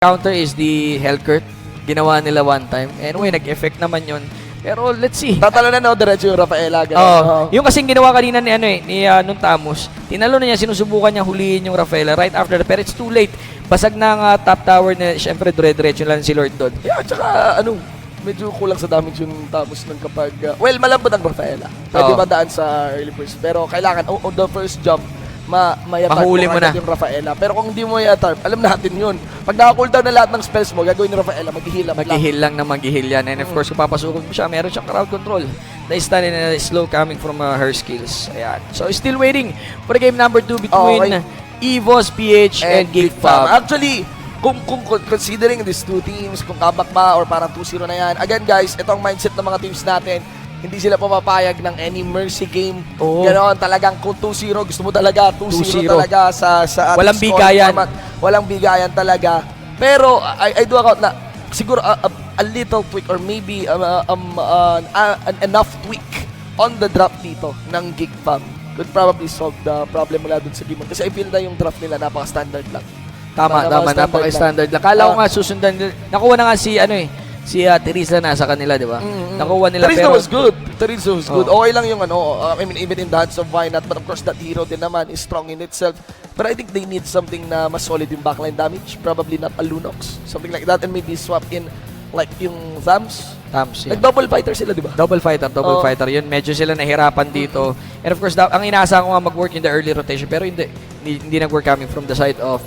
counter is the Hellcurt. Ginawa nila one time. Anyway, nag-effect naman yun. Pero let's see. Tatalo na no, diretso yung Rafaela. Yung kasing ginawa kanina ni nung Tamus, tinalo na niya, sinusubukan niya huliin yung Rafaela right after that. Pero it's too late. Basag ng top tower na, syempre, dire-diretso lang si Lord doon. Yeah, tsaka, medyo kulang sa damage yung Tamus ng kapag, well, malambot ang Rafaela. Pwede madaan sa early burst. Pero kailangan, on the first jump, mahuli mo na yung Rafaela. Pero kung hindi mo i-atarp, alam natin yun. Pag naka-cooldown na lahat ng spells mo, gagawin ni Rafaela, mag-heal lang. Mag-heal lang na mag-heal yan. And of course, kung papasukin mo siya, meron siyang crowd control. Na-stun and slow coming from her skills. Ayan. So, still waiting for the game number 2 between Evos, PH, and Geek. Actually, kung considering these two teams, kung kabak ba or parang 2-0 na yan, again guys, ito ang mindset ng mga teams natin. Hindi sila papapayag ng any mercy game. Ganoon, talagang kung 2-0, gusto mo talaga 2-0 talaga sa walang bigayan. Walang bigayan talaga. Pero I do account na siguro a little tweak or maybe an enough tweak on the draft dito ng Geek Fam could probably solve the problem mula dun sa game. Kasi I feel na yung draft nila napaka-standard lang. Tama, napaka-standard lang. Kala ko nga susundan, nakuha na nga si Teresa nasa kanila, di ba? Nakuha nila Teresa pero was good. Teresa was good. Okay lang yung I mean, even in the hands of why not, but of course that hero din naman is strong in itself. But I think they need something na mas solid yung backline damage. Probably not a Lunox. Something like that, and maybe swap in like yung Thams. Yeah. Nag-double fighter sila, di ba? Double fighter. Yun, medyo sila nahirapan dito. And of course, ang inaasahan ko nga mag-work in the early rotation, pero hindi nag-work coming from the side of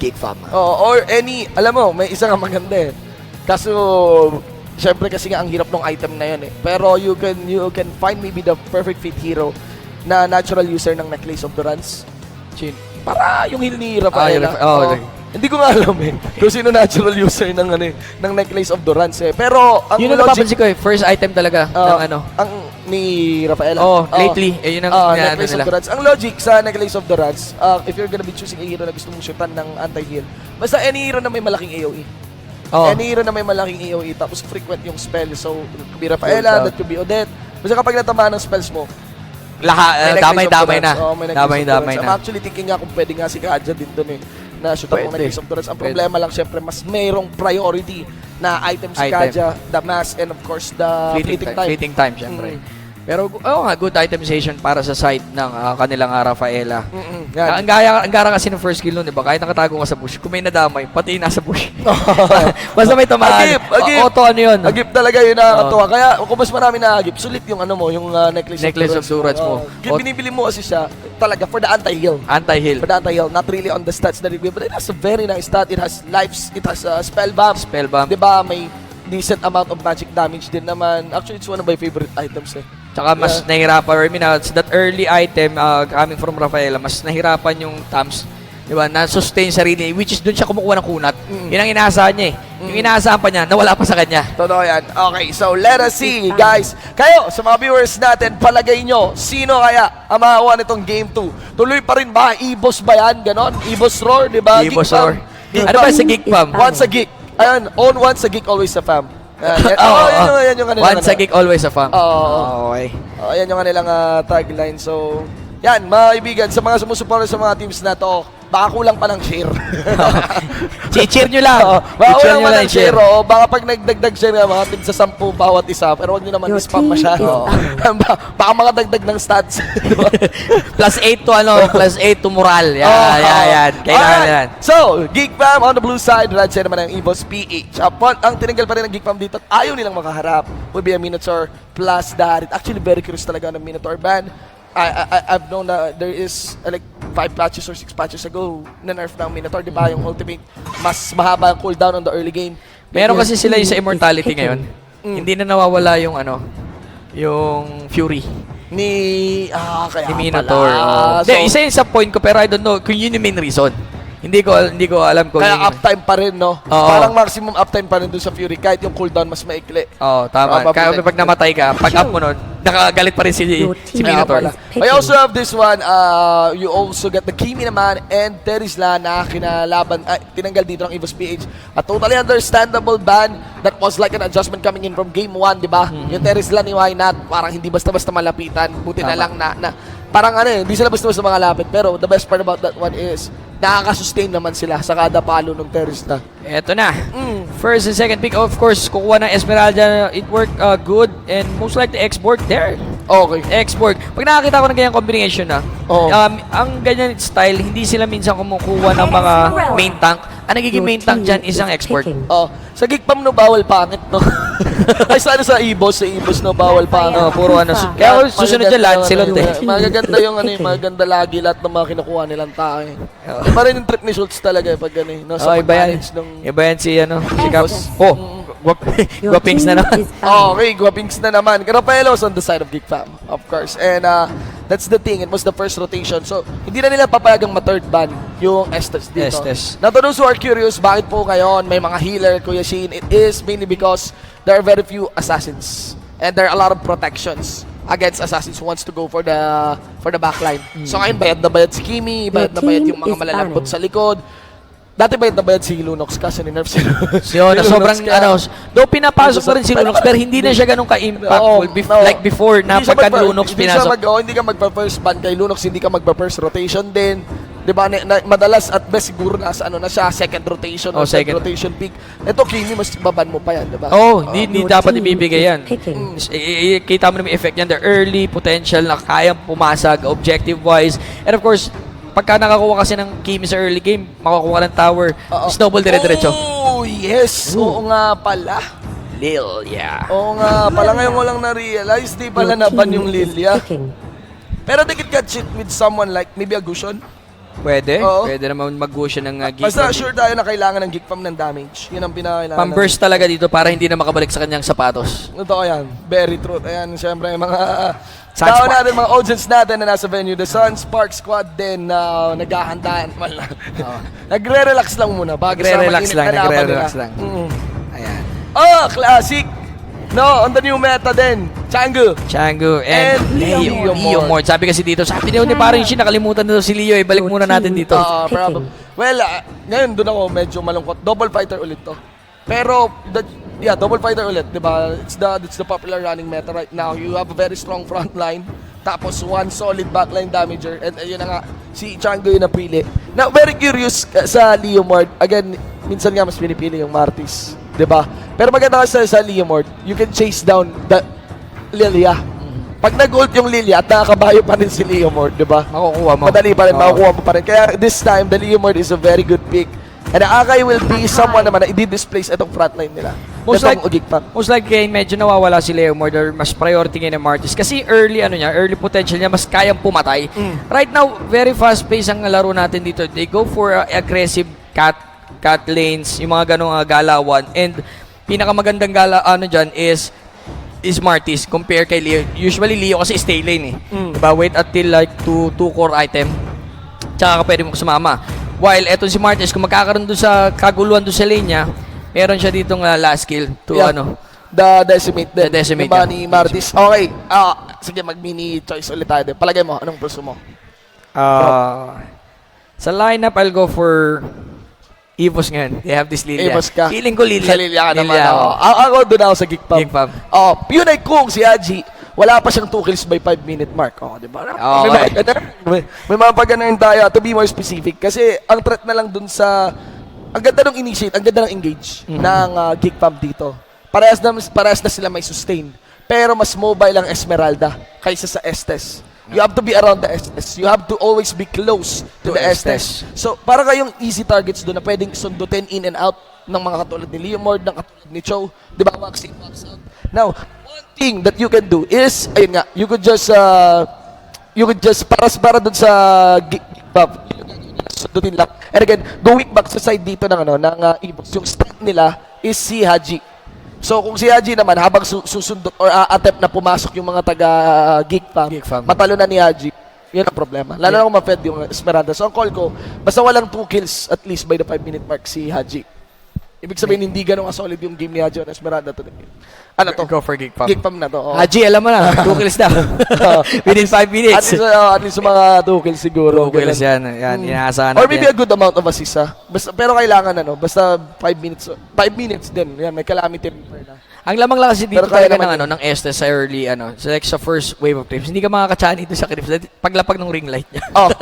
Geek Fam. Or any, alam mo, may isa nga maganda eh. Kaso, syempre kasi nga ang hirap ng item na yun eh. Pero you can find maybe the perfect fit hero na natural user ng Necklace of Durance. Para yung heal ni Rafaela. Hindi ko nga alam eh kung sino natural user ng Necklace of Durance eh. Pero ang yun ang napapansin ko eh. First item talaga ng ang ni Rafaela. Lately. Yun ang Necklace of Durance. Ang logic sa Necklace of Durance, if you're gonna be choosing a hero na gusto mong shootan ng anti-heal, basta any hero na may malaking AoE. Any hero na may malaking AoE, tapos frequent yung spell. So, it could be Rafaela, that could be Odette. Basta kapag natamaan ng spells mo, damay na. Damay na. I'm actually thinking nga kung pwede nga si Kaja din doon eh, na shoot ang Necklace of Durance. Ang problema lang, syempre, mas mayroong priority na item si Kaja, the mass, and of course, the fleeting time, syempre. Pero good itemization para sa side ng kanilang Rafaela. Ang gara kasi ng first kill nun, di ba? Kahit nakatago ka sa bush, kung may nadamay, pati nasa bush. Basta may tamaan. Auto yun. Agip talaga yun nakakatuwa. Kaya kung mas marami na agip, sulit yung yung Necklace of Durance mo. Binibili mo kasi siya talaga for the anti-heal. For the anti-heal, not really on the stats that it gives. But it has a very nice stat. It has lives, it has spell bomb. Di ba? May decent amount of magic damage din naman. Actually, it's one of my favorite items eh. Tsaka mas nahirapan, that early item coming from Rafaela, mas nahirapan yung Tams, di ba, na-sustain sarili, which is dun siya kumukuha ng kunat. Yun ang inaasahan niya eh. Yung inaasahan pa niya, nawala pa sa kanya. Totoo yan. Okay, so let us see, guys. Kayo, sa mga viewers natin, palagay nyo, sino kaya ang makakuha nitong Game 2? Tuloy pa rin ba? Evos ba yan? Ganon? Evos Roar, di ba? Evos Roar. Ano ba sa Geek Fam? Once a Geek. Ayun, on once a Geek, always a fam. Yan yung kanilang once a Geek, always a fam. Okay. Yan yung kanilang tagline. So, yan, mga kaibigan, sa mga sumusuporta sa mga teams na to, baka kulang pa ng share. Cheer nyo lang. Baka kulang pa ng share. Baka pag nagdagdag share nga, mga tig sa 10 bawat isa, pero huwag nyo naman spam masyado. Baka mga dagdag ng stats. plus 8 to moral. Yan. Kailangan yan. So, Geek Fam on the blue side, red side naman ng Evos PH. Ang tinanggal pa rin ng Geek Fam dito, ayaw nilang makaharap. Would be a Minotaur plus that. Actually, very curious talaga ng Minotaur ban. I've known that there is like 5 patches or 6 patches ago na nerf ng Minotaur, di ba? Yung ultimate, mas mahaba ang cooldown on the early game. Meron kasi sila yung sa immortality ngayon. Hindi na nawawala yung yung Fury. Ni Minotaur. Isa yun sa point ko, pero I don't know kung yun yung main reason. Hindi ko alam kung kaya uptime pa rin, no? Parang maximum uptime pa rin doon sa Fury kahit yung cooldown mas maikli. Tama. Kaya pag namatay ka, pag up mo nun, nakagalit pa rin si Minotaur. I also have this one, you also get the Kimi naman and Terisla na kinalaban, tinanggal dito ng Evos PH. A totally understandable ban that was like an adjustment coming in from game 1, di ba? Yung Terisla ni Why Not, parang hindi basta-basta malapitan. Buti na lang na parang hindi sila basta-basta mga lapit. Pero the best part about that one is, nakaka-sustain naman sila sa kada palo ng terrorista. Eto na. First and second pick, of course, kukuha ng Esmeralda. It worked good and most likely export there. Okay. Export. Pag nakakita ko ng ganyang combination ang ganyan style, hindi sila minsan kumukuha ng mga main tank. Ang nagiging main tank dyan is ang export. Sa Geek Pam no, bawal pangit, no? Ay, sana sa Evos, no, bawal pangit. Puro kaya susunod dyan Lancelot Magaganda yung magaganda lagi lahat ng mga kinukuha nilang tae. Iba rin yung trip ni Schultz talaga pag no, sa pag-manage ng... Iba yan si Caps. Guapings na naman. Okay, Guapings na naman. Carapelos on the side of Geek Fam, of course. And that's the thing, it was the first rotation. So, hindi na nila papayagang ma-third ban yung Estes dito. Estes. Now, to those who are curious, bakit po ngayon may mga healer, Kuya Shane, it is mainly because there are very few assassins. And there are a lot of protections against assassins who wants to go for the backline. So, ngayon, bayad na bayad si Kimi, bayad na bayad yung mga malalambot sa likod. Dati bayad na bayad si Lunox kasi ni nerf si sobrang though pinapasok pa rin si Lunox pero hindi na siya ganun ka-impactful like before na pagka Lunox pinasok. Hindi ka magpa-first ban kay Lunox, hindi ka magpa-first rotation din. 'Di ba? Madalas at best siguro nasa na siya second rotation o second rotation pick. Ito Kimi mas baban mo pa yan, 'di ba? Hindi dapat ibibigay yan. Kita mo naman yung effect niyan, the early potential na kayang pumasag objective wise. And of course, pagka nakakuha kasi ng Kimi sa early game, makakuha ng tower, snowball dire-diretso. Oh, yes! Oo nga pala. Lilia. Oo nga pala, ngayon ko lang na-realize, di pala naban yung Lilia. Pero they could catch it with someone like maybe a Gusion. Pwede. Pwede naman mag-Gusion ng Geek. Basta sure tayo na kailangan ng Geek Fam ng damage. Yun ang pinakailangan. Pang-burst talaga dito para hindi na makabalik sa kanyang sapatos. Ito yan. Very true. Ayan, siyempre mga... tao natin, mga audience natin na nasa venue. The Sunspark Squad din na naghahandaan. Nagre-relax lang muna. Nagre-relax lang. Ayan. Classic! No, on the new meta din. Changu and Leo Mort. Sabi kasi dito, sabi niyo ni parang siya nakalimutan na si Leo. Balik muna natin dito. Well, ngayon doon ako medyo malungkot. Double fighter ulit to. Pero, double fighter ulit, di ba? It's the popular running meta right now. You have a very strong front line, tapos one solid backline damager, and yun na nga, si Chango yung napili. Now, very curious sa Leomord. Again, minsan nga mas pinipili yung Martis, di ba? Pero maganda kasi sa Leomord, you can chase down the Lilia. Pag nag-ult yung Lilia at nakakabayo pa rin si Leomord, di ba? Makukuha mo. Madali pa rin, makukuha mo pa rin. Kaya this time, the Leomord is a very good pick. And the Akai will be someone naman na i-displace itong frontline nila. Most likely, medyo nawawala si Leomord or mas priority ngayon ng Martis. Kasi early potential niya, mas kayang pumatay. Right now, very fast-paced ang laro natin dito. They go for aggressive cat lanes, yung mga ganong galawan. And pinakamagandang dyan is Martis compare kay Leo. Usually, Leo kasi stay lane Diba? Wait until like 2 core item. Tsaka ka pwede mo sumama. While eto si Martis, kung magkakaroon doon sa kaguluhan doon sa lane niya, meron siya ditong last kill to the decimate din. The decimate diba, ni Martis. Okay. Sige, mag-mini choice ulit tayo din. Palagay mo, anong puso mo? Sa lineup, I'll go for Evos ngayon. They have this Lilia. Evos ka. Feeling ko Lilia. Sa Lilia ka naman. Ako doon ako sa Geek Pam. Yun ay kung si Haji, wala pa siyang 2 kills by 5-minute mark. Diba? May mga pag-ganayin tayo. To be more specific. Kasi ang threat na lang dun sa... Ang ganda ng initiate, ang ganda ng engage ng Geek Pam dito. Parehas na sila may sustain. Pero mas mobile ang Esmeralda kaysa sa Estes. You have to be around the Estes. You have to always be close to the Estes. So, para kayong easy targets doon na pwedeng sundutin in and out ng mga katulad ni Leomord, ng katulad ni Cho. Diba? Wax in, wax out. Now, thing that you can do is, ayun nga, you could just para dun sa sundutin lang. And again, going back sa side dito ng Evos, yung strength nila is si Haji. So kung si Haji naman habang susundot or attempt na pumasok yung mga taga Geek Fam, matalo na ni Haji. Yun ang problema. Lalo na kung ma-fed yung Esmeralda. So ang call ko, basta walang 2 kills at least by the 5-minute mark si Haji. Ibig sabihin, hindi ganun solid yung game ni Haji on Esmeralda to the game. Ano to? Go for Geek Pam. Geek Pam na to. Haji, alam mo na. 2 kills na. Within 5 minutes. At least mga 2 kills siguro. 2 kills yan. Inaasahan natin. Or maybe a good amount of assist, Basta, pero kailangan basta 5 minutes. 5 minutes din. Yan, may calamity. Ang lamang lang kasi dito Pero kaya talaga naman ng Estes sa early, so like sa first wave of clips, hindi ka makakachani dito sa clips. Paglapag ng ring light niya. Oh.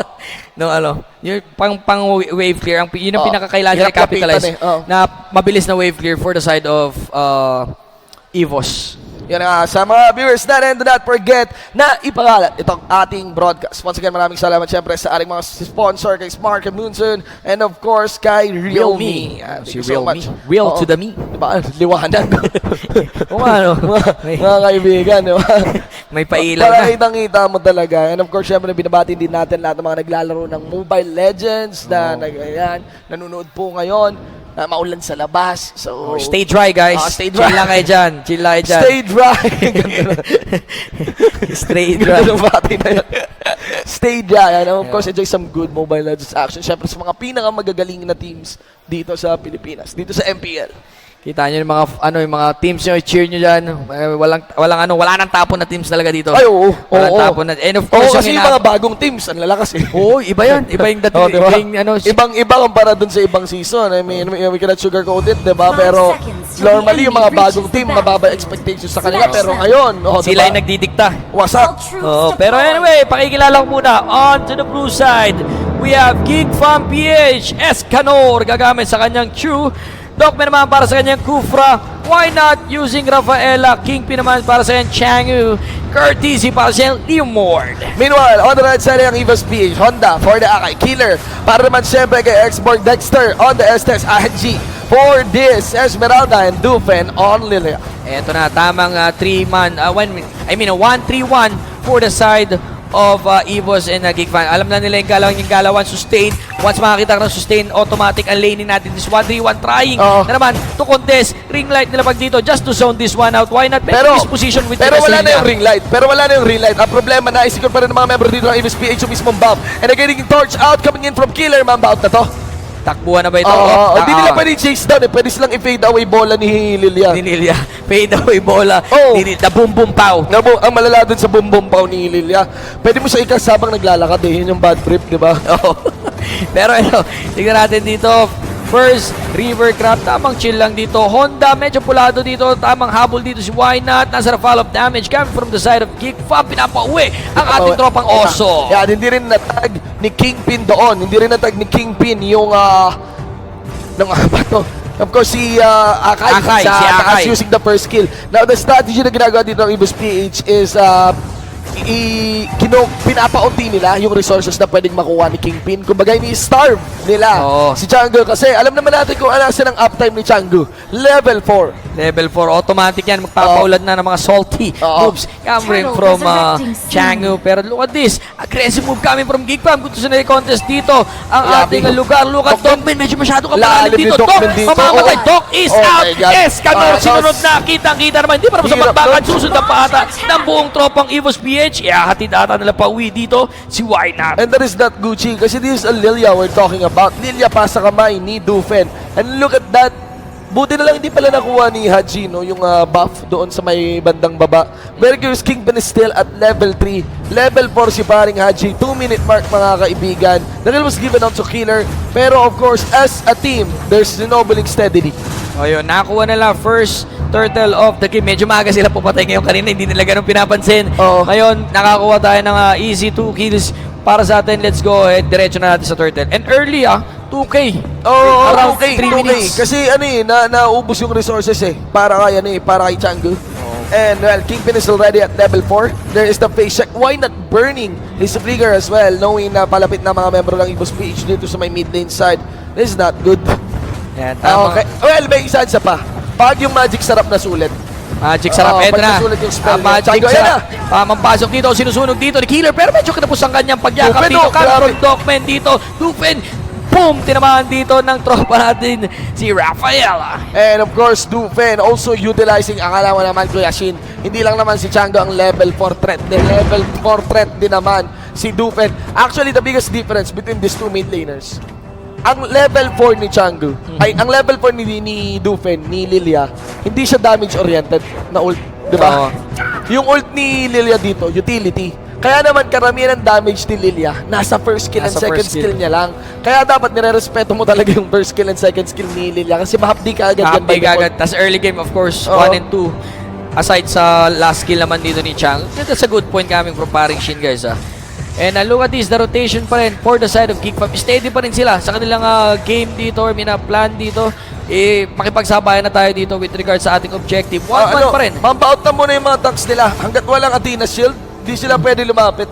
No, yung pang wave clear, yun ang pinakakailangan niya Hirap capitalize lapitan eh. Oh. na mabilis na wave clear for the side of Evos. Yan nga, sa mga viewers natin, do not forget na ipangalan itong ating broadcast. Once again, maraming salamat syempre sa ating mga sponsor, kay Smart and Moonson, and of course, kay Realme. Si Realme. Real to the me. Diba? Liwanag. Kung ano. Mga kaibigan, diba? May pailaw Para na. kitang-kita mo talaga. And of course, syempre, binabati din natin lahat ng mga naglalaro ng Mobile Legends na nanonood po ngayon. Na maulan sa labas. So, Stay dry, guys. Stay dry. Chill lang kayo dyan. Chill lang kayo dyan. Stay dry. Stay dry. Bati na yan. Stay dry. And of course, enjoy some good Mobile Legends action. Syempre, sa mga pinakamagagaling na teams dito sa Pilipinas. Dito sa MPL. Kita nyo yung mga teams nyo, cheer nyo dyan. Wala nang tapon na teams talaga dito. Ay, oo. Walang tapon na. And of course, kasi yung mga bagong teams, ang lalakas eh. Oo, iba yan. Iba yung dating. Diba? Ibang Ibang kumpara dun sa ibang season. I mean, we cannot sugarcoat it, diba? Pero normally, yung mga bagong team, mababa expectations sa kanila. Pero ngayon, sila diba? yung nagdidikta. Wasak. Pero anyway, pakikilala ko muna. On to the blue side, we have Geek from PH, Escanor, gagamit sa kanyang True. Docman naman para sa kanyang Kufra. Why not using Rafaela? Kingpin naman para sa kanyang Changu. Courtesy para sa kanyang Leomord. Meanwhile, on the right side yung Evos PH, Honda for the Akai Killer. Para naman siyempre kay Xborg Dexter on the Estes AG. For this, Esmeralda and Dufen on Lilia. Eto na, tamang 3-man, 1-3-1 for the side of Evos and Geek fan. Alam na nila yung galawan, sustain. Once makakita ka ng sustain, automatic ang laning natin. This 1-3-1 trying na naman to contest. Ring light nila pag dito just to zone this one out. Why not? Pero this position with pero wala na yung ring light. Ang problema na isikot pa rin ng mga member dito ng Evos PH yung mismong bomb. And they're getting torch out coming in from Killer. Mamba out na to. Takbuhan na ba ito? Hindi nila pwede chase down eh. Pwede silang i-fade away bola ni Lilia. Fade away bola. The boom boom pow. Ang malala dun sa boom boom pow ni Lilia. Pwede mo siya ikas habang naglalakad eh. Yun yung bad trip, di ba? Pero tignan natin dito. First, River Crab, tamang chill lang dito. Honda, medyo pulado dito. Tamang habol dito si Why Not. Nasa follow-up damage coming from the side of Geek. Pinapauwi ang ating tropang oso. Yan, hindi rin natag ni Kingpin doon. Hindi rin natag ni Kingpin yung of course, si Akai. Si Akai using the first kill. Now, the strategy na ginagawa dito ng Evos PH is pinapaunti nila yung resources na pwedeng makuha ni Kingpin. Kumbaga, ini-starve nila si Changu. Kasi alam naman natin kung ano ang uptime ni Changu. Level 4. Level 4. Automatic yan. Magpapaulad na ng mga salty moves coming from Changu. Pero look at this. Aggressive move coming from Geek Fam. Gusto na i-contest dito ang ating lugar. Look at Dogman. Medyo masyado ka palalim dito. Dog, mamamatay. Dog is out. Escanor. Sinunod na. Kitang-kita naman. Hindi para sa magbakan. Susunod pa ata ng buong tropang Evos PH. Hatid ata nila pa uwi dito si Why Not. And that is not Gucci kasi this is a Lilia we're talking about. Lilia pa sa kamay ni Dufen. And look at that. Buti na lang hindi pala nakuha ni Haji yung buff doon sa may bandang baba. Very curious, Kingpin is still at level 3. Level 4 si paring Haji. 2-minute mark mga kaibigan. The kill was given out to Killer. Pero of course, as a team, there's ennobling steadily. O yun, nakakuha na lang first turtle of the game. Medyo maaga sila pupatay ngayon kanina. Hindi nila ganun pinapansin. Ngayon, nakakuha tayo ng easy 2 kills para sa atin. Let's go ahead. Diretso na natin sa turtle. And early 2K. Around 3 minutes. Kasi naubos yung resources para kay Changu. And well, Kingpin is already at level 4. There is the face check. Why not burning his figure as well, knowing na palapit na mga membro ng Evos PH dito sa may mid lane side. This is not good. Yeah, tama. Okay. Well, may isa pa. Pag yung magic sarap na sulit. Magic sarap. Eto na. Magic sarap. Mampasok dito. Sinusunog dito ni Killer. Pero medyo kinapos ang kanyang pagyakap dito. Cameron Dogman dito. Dufen. Boom! Tinamaan dito ng tropa natin si Rafaela. And of course, Dufen also utilizing, akala mo naman Kuya Shin, hindi lang naman si Chango ang level 4 threat. Level 4 threat din naman si Dufen. Actually, the biggest difference between these two mid laners, ang level 4 ni Changu, ang level 4 ni Dufen, ni Lilia, hindi siya damage oriented na ult, di ba? Yung ult ni Lilia dito, utility. Kaya naman karamihan ng damage ni Lilia nasa first skill and Nasa second first skill niya lang. Kaya dapat nire-respeto mo talaga yung first skill and second skill ni Lilia kasi mahapdi ka agad yan by Update default. agad. Tapos early game, of course, Oo. 1 and 2. Aside sa last skill naman dito ni Chang. That's a good point coming from paring Shin, guys. And look at this, the rotation pa rin for the side of Geek Fam. Steady pa rin sila sa kanilang game dito or plan dito. Makipagsabayan na tayo dito with regards sa ating objective. 1-1 pa rin. Mampa-out na muna yung mga tanks nila. Hanggat walang Athena Shield, di sila pwede lumapit.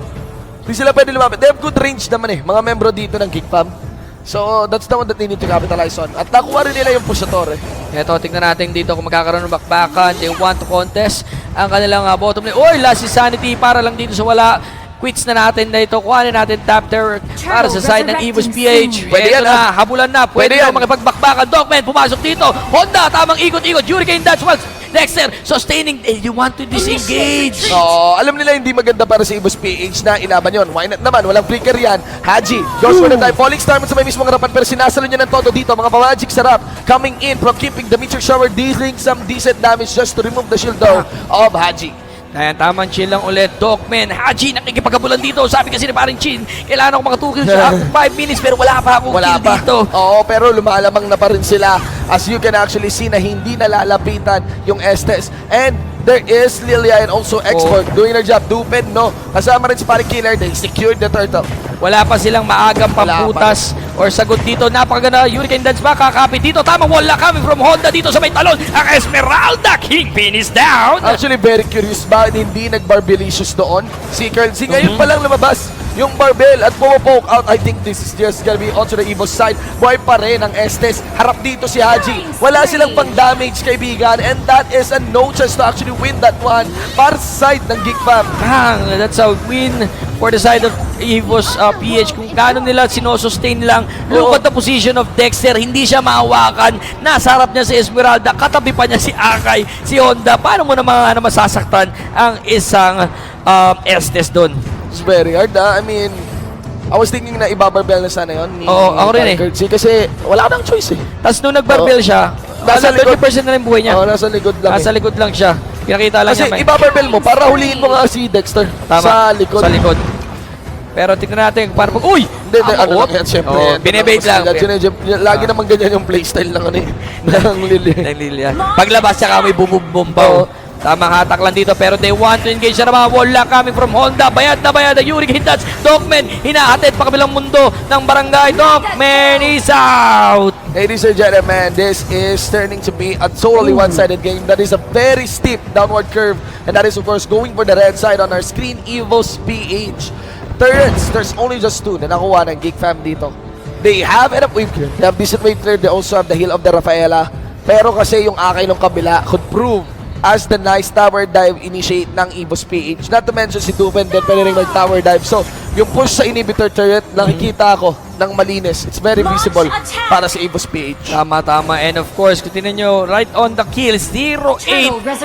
They have good range naman mga membro dito ng Geek Fam. So, that's the one that they need to capitalize on. At nakuha rin nila yung Pusatore. Ito, tingnan natin dito kung magkakaroon ng bakbakan. They want to contest ang kanilang bottom lane. Oy, last is Sanity para lang dito sa wala. Quits na natin na ito. Kuhanin natin top turret para sa side ng Evos PH. Pwede yan, na, habulan na. Pwede yan. na makipagbakbakan. Dogman, pumasok dito. Honda, tamang ikot-ikot. Hurricane Dodge once. Dexter, sustaining. You want to disengage. Alam nila hindi maganda para sa Evos PH na ilaban yon. Why not naman? Walang flicker yan. Haji goes for the time. Falling Star sa may mismong harapan pero sinasalo niya ng todo dito. Mga pamagic sarap coming in from keeping the meteor shower, dealing some decent damage just to remove the shield though of Haji. Ayan, tamang chill lang ulit. Dogman, Haji, nakikipagkabulan dito. Sabi kasi ni paring Chin, kailangan ako makatukil siya after 5 minutes pero wala pa akong kill dito. Oo, pero lumalamang na pa rin sila. As you can actually see na hindi nalalapitan yung Estes. And there is Lilia and also Export doing their job. Dupen, no? Kasama rin si paring Killer. They secured the turtle. Wala pa silang maagang pamputas or sagot dito. Napakaganda. Hurricane Dance ba? Kakapit dito. Tamang wala coming from Honda dito sa may talon. Ang Esmeralda Kingpin is down. Actually, very curious ba hindi nag-Barbelicious doon? Si Curl C ngayon pa lang lumabas yung barbell at pumapoke out. I think this is just gonna be onto the Evos side. Buhay pa rin ang Estes. Harap dito si Haji. Wala silang pang-damage, kaibigan. And that is a no chance to actually win that one para sa side ng Geek Fam. That's a win for the side of Evos PH. Kung gaano nila sinosustain lang. Look at the position of Dexter. Hindi siya maawakan. Nasa harap niya si Esmeralda. Katabi pa niya si Akay, si Honda. Paano mo naman masasaktan ang isang Estes doon? It's very hard, I mean, I was thinking na ibabarbell na sana yun. Oo, ako rin Curl C kasi wala ka ng choice Tapos nung nag-barbell siya, nasa 30% na rin buhay niya. Oo, nasa likod lang. Nasa likod lang siya. Pinakita lang Kasi niya. ibabarbell mo para huliin mo nga si Dexter. Tama, sa likod. Sa likod. Pero tingnan natin para pag uy! Hindi, ano lang yan, syempre. Binibait lang. Lagi naman ganyan yung playstyle ng ng Lily. Ng Lilia. Paglabas siya kami bumubombaw. Tamang hatak lang dito pero they want to engage na mga wala coming from Honda. Bayad na bayad. Hurricane Dance. Dogman hinahatid pa kabilang mundo ng barangay. Dogman is out. Ladies and gentlemen, this is turning to be a totally one-sided game. That is a very steep downward curve. And that is of course going for the red side on our screen. Evos PH. Turrets, there's only just 2 na nakuha ng Geek Fam dito. They have enough wave clear. They have decent wave clear. They also have the heal of the Rafaela. Pero kasi yung Akay ng kabila could prove as the nice tower dive initiate ng Evos PH. Not to mention si Dupen din pwede rin mag-tower dive. So, yung push sa inhibitor turret, nakikita ako ng malinis. It's very visible para sa Evos PH. Tama, tama. And of course, kung tinan nyo, right on the kills, 0-8.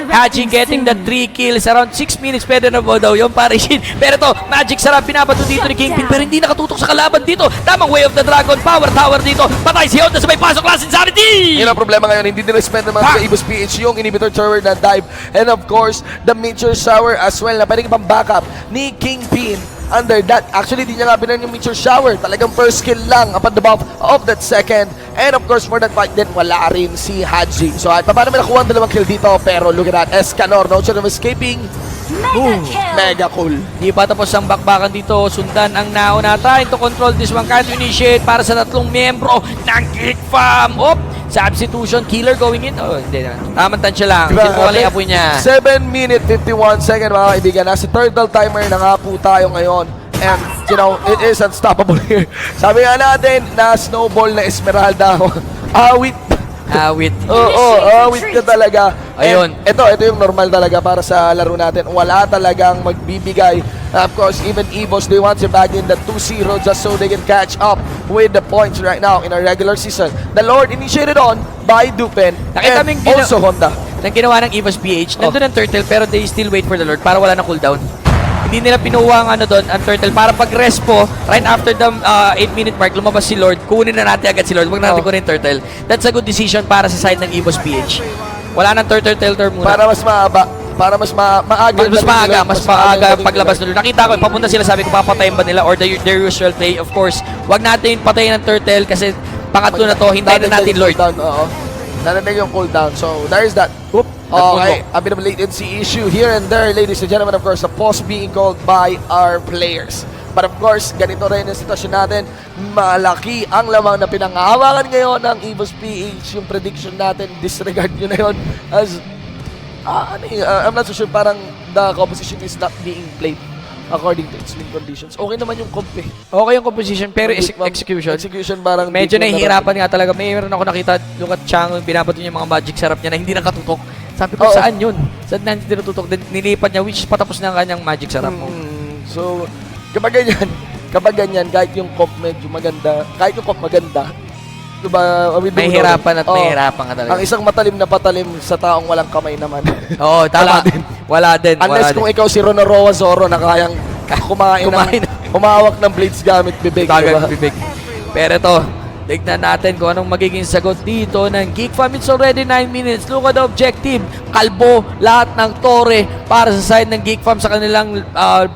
Haji getting the 3 kills. Around 6 minutes, pwede na ba daw yung parishin. Pero ito, Magic sarap, pinabato dito ni Kingpin. Pero hindi nakatutok sa kalaban dito. Tamang Way of the Dragon, Power Tower dito. Patay si Honda sa may pasok last insanity! Yun ang problema ngayon. Hindi nila-spend naman sa Evos PH yung inhibitor tower na dive. And of course, the Meteor Shower as well na pwedeng pang-backup ni Kingpin. Under that, actually di niya nga binan yung Meteor Shower. Talagang first kill lang upon the buff of that second. And of course, for that fight din, wala rin si Haji. So, at paano may nakuha ang 2 kill dito? Pero look at that, Escanor, no chance of escaping. Mega cool. Di pa tapos ang bakbakan dito. Sundan ang nauna. Trying to control this one. Can't initiate para sa 3 miyembro ng Geek Fam. Substitution. Killer going in. Oh, hindi na. Tamang tansya lang. Sinuha lang yung apoy niya. 7 minute 51 second mga kaibigan. Nasa turtle timer na nga po tayo ngayon. And, you know, it is unstoppable here. Sabi nga natin na snowball na Esmeralda. Awit. Awit. Awit ka talaga. Ayun. Ito yung normal talaga para sa laro natin. Wala talagang magbibigay. Of course, even Evos, they want to back in the 2-0 just so they can catch up with the points right now in our regular season. The Lord initiated on by Dupen Nakita and also Honda. Nang ginawa ng Evos PH, nandun ang turtle pero they still wait for the Lord para wala na cooldown. Hindi nila pinuha ang ang turtle para pag-respo right after the 8-minute mark lumabas si Lord. Kunin na natin agad si Lord. Huwag na natin kunin yung turtle. That's a good decision para sa side ng Evos PH. Wala nang turtle muna. Para mas mahaba. Para mas maaga. Mas maaga paglabas nila. Nakita ko, papunta sila, sabi ko, papatayin ba nila or their usual play. Of course, wag natin patayin ng turtle kasi pangatlo na to, hintayin na natin Lord. Oo. Nananay yung cooldown. So, there is that. Oop. Okay, a bit of a latency issue here and there, ladies and gentlemen. Of course, the pause being called by our players. But of course, ganito rin ang sitwasyon natin. Malaki ang lamang na pinangahawakan ngayon ng Evos PH. Yung prediction natin, disregard nyo na yun. As, I'm not so sure, parang the composition is not being played according to its win conditions. Okay naman yung comp eh. Okay yung composition, pero execution. Execution parang medyo nahihirapan nga talaga. Mayroon ako nakita, look at Chang, binabato niya yung mga magic sarap niya na hindi nakatutok. Sabi ko, saan yun? Saan na hindi natutok? Nilipat niya, which patapos na ang kanyang magic sarap mo. So, kapag ganyan, kahit yung comp medyo maganda, diba, mahihirapan at mahihirapan ka talaga. Ang isang matalim na patalim sa taong walang kamay naman. Oo, tama. Wala din. Unless kung ikaw si Ronoroa Zoro na kayang humawak ng blades gamit bibig. Bibig. Pero ito, tignan natin kung anong magiging sagot dito ng Geek Fam. It's already 9 minutes. Look at the objective. Kalbo, lahat ng tore para sa side ng Geek Fam sa kanilang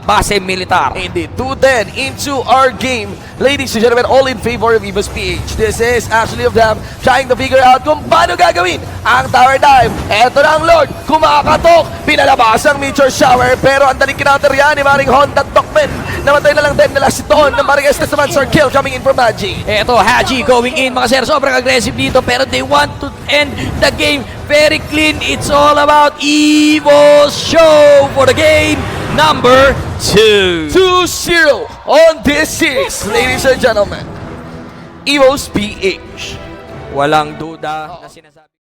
base militar. Indeed. 2-10 into our game. Ladies and gentlemen, all in favor of Evos PH. This is actually of them trying to figure out kung paano gagawin ang tower dive. Eto na ang Lord, kumakatok. Pinalabas ang meteor shower, pero ang daling kinounter yan ni Maring Honda Tokmen. Namatay na lang din nila si Ton na Maring Estes naman, Sir Kill coming in from Haji. Eto, Haji going in, mga sir. Sobrang aggressive dito, pero they want to end the game very clean. It's all about Evos show for the game number 2. 2-0 on this series, ladies and gentlemen. Evos PH. Walang duda na sinasabi.